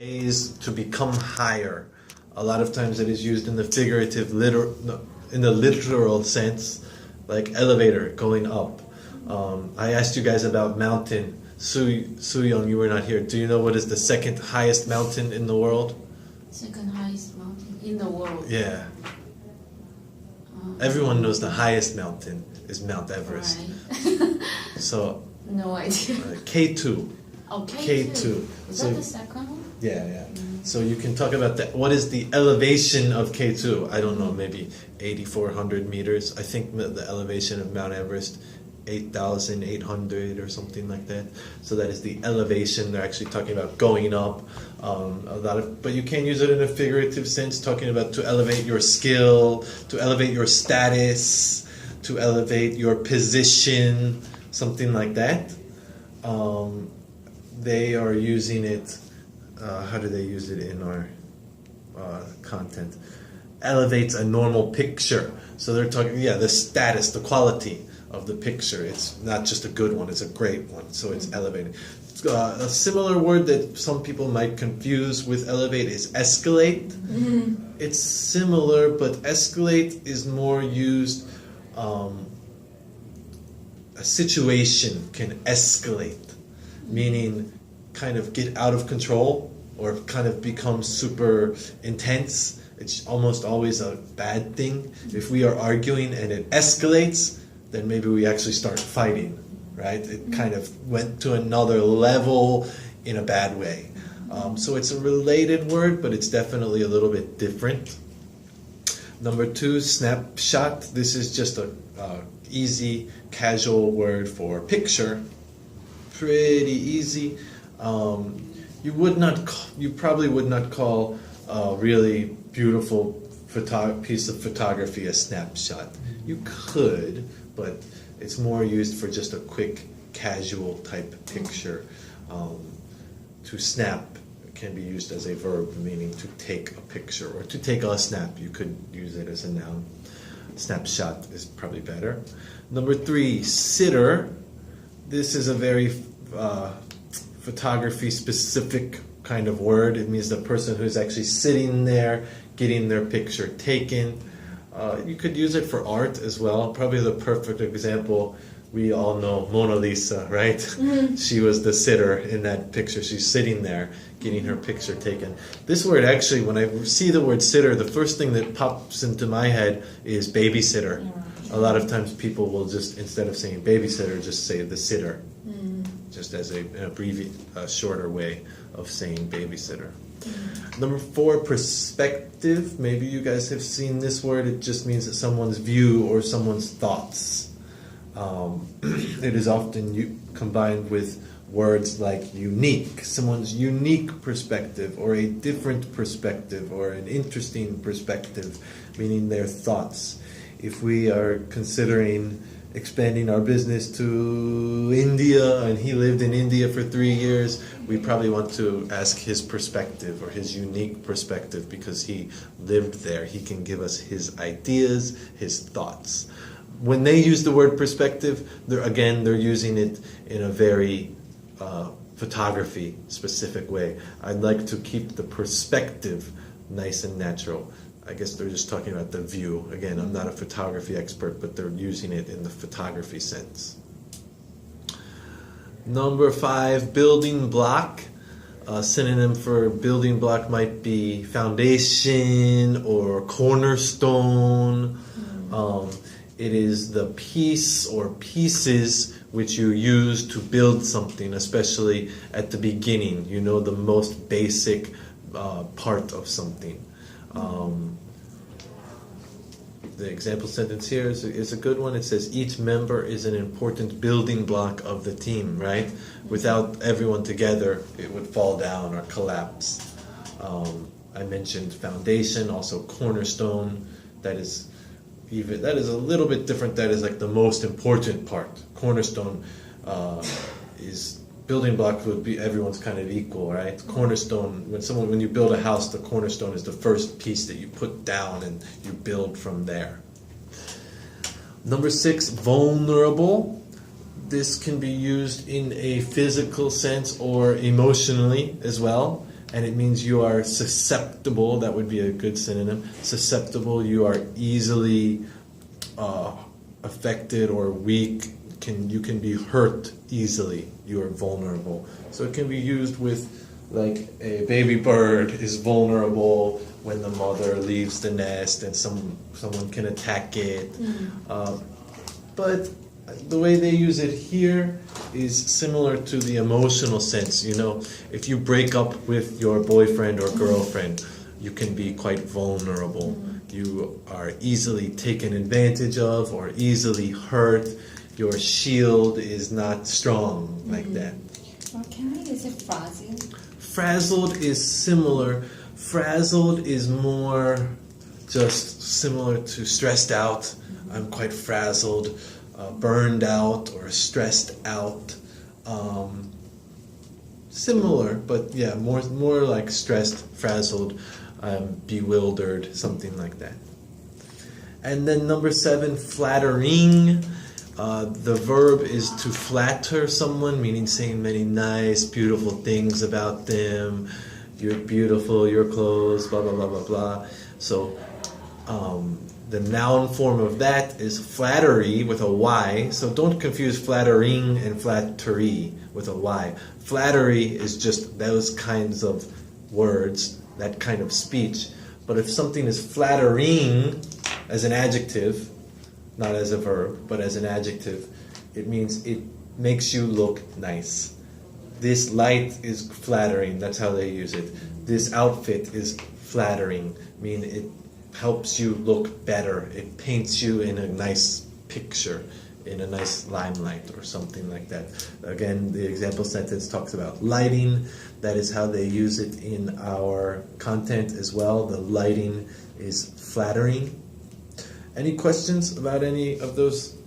Is to become higher. A lot of times it is used in the figurative, in the literal sense, like elevator, going up. I asked you guys about mountain. Su-young, you were not here. Do you know what is the second highest mountain in the world? Second highest mountain in the world. Yeah. Everyone knows the highest mountain is Mount Everest. Right. So No idea. K2. Oh, K2. Is So- that the second one? Yeah. So you can talk about that. What is the elevation of K2? I don't know, maybe 8,400 meters. I think the elevation of Mount Everest, 8,800 or something like that. So that is the elevation. They're actually talking about going up. But you can use it in a figurative sense, talking about to elevate your skill, to elevate your status, to elevate your position, something like that. They are using it. How do they use it in our content? Elevates a normal picture. So they're talking, the status, the quality of the picture. It's not just a good one, it's a great one. So it's elevated. A similar word that some people might confuse with elevate is escalate. Mm-hmm. It's similar, but escalate is more used. A situation can escalate, meaning kind of get out of control or kind of become super intense. It's almost always a bad thing. If we are arguing and it escalates, then maybe we actually start fighting, right? It kind of went to another level in a bad way. So it's a related word, but it's definitely a little bit different. Number 2, snapshot. This is just a easy, casual word for picture. Pretty easy. You probably would not call a really beautiful piece of photography a snapshot. You could, but it's more used for just a quick, casual type picture. To snap can be used as a verb, meaning to take a picture or to take a snap. You could use it as a noun. Snapshot is probably better. Number 3, sitter. This is a very photography specific kind of word. It means the person who's actually sitting there getting their picture taken. You could use it for art as well. Probably the perfect example, we all know Mona Lisa, right? Mm-hmm. She was the sitter in that picture. She's sitting there getting her picture taken. This word actually, when I see the word sitter, the first thing that pops into my head is babysitter. A lot of times people will just, instead of saying babysitter, just say the sitter. Just as an shorter way of saying babysitter. Number 4, perspective. Maybe you guys have seen this word. It just means that someone's view or someone's thoughts. It is often combined with words like unique. Someone's unique perspective or a different perspective or an interesting perspective, meaning their thoughts. If we are considering expanding our business to India and he lived in India for 3 years, we probably want to ask his perspective or his unique perspective because he lived there. He can give us his ideas, his thoughts. When they use the word perspective, they're using it in a very photography specific way. I'd like to keep the perspective nice and natural. I guess they're just talking about the view. Again, I'm not a photography expert, but they're using it in the photography sense. Number 5, building block. A synonym for building block might be foundation or cornerstone. It is the piece or pieces which you use to build something, especially at the beginning. You know, the most basic part of something. The example sentence here is a good one. It says, each member is an important building block of the team, right? Without everyone together, it would fall down or collapse. I mentioned foundation, also cornerstone. That is a little bit different. That is like the most important part. Cornerstone is building block would be everyone's kind of equal, right? Cornerstone, when you build a house, the cornerstone is the first piece that you put down and you build from there. Number 6, vulnerable. This can be used in a physical sense or emotionally as well. and it means you are susceptible. That would be a good synonym. Susceptible, you are easily affected or weak. You can be hurt easily. You are vulnerable. So it can be used with, like, a baby bird is vulnerable when the mother leaves the nest and someone can attack it. But the way they use it here is similar to the emotional sense. You know, if you break up with your boyfriend or girlfriend, you can be quite vulnerable. You are easily taken advantage of or easily hurt. Your shield is not strong like that. Or can I use it frazzled? Frazzled is similar. Frazzled is more just similar to stressed out. I'm quite frazzled, burned out, or stressed out. Similar, but yeah, more like stressed, frazzled, bewildered, something like that. And then number 7, flattering. The verb is to flatter someone, meaning saying many nice, beautiful things about them. You're beautiful, your clothes, blah, blah, blah, blah, blah. So the noun form of that is flattery with a Y. So don't confuse flattering and flattery with a Y. Flattery is just those kinds of words, that kind of speech. But if something is flattering as an adjective, not as a verb, but as an adjective, it means it makes you look nice. This light is flattering, that's how they use it. This outfit is flattering, meaning it helps you look better. It paints you in a nice picture, in a nice limelight or something like that. Again, the example sentence talks about lighting. That is how they use it in our content as well. The lighting is flattering. Any questions about any of those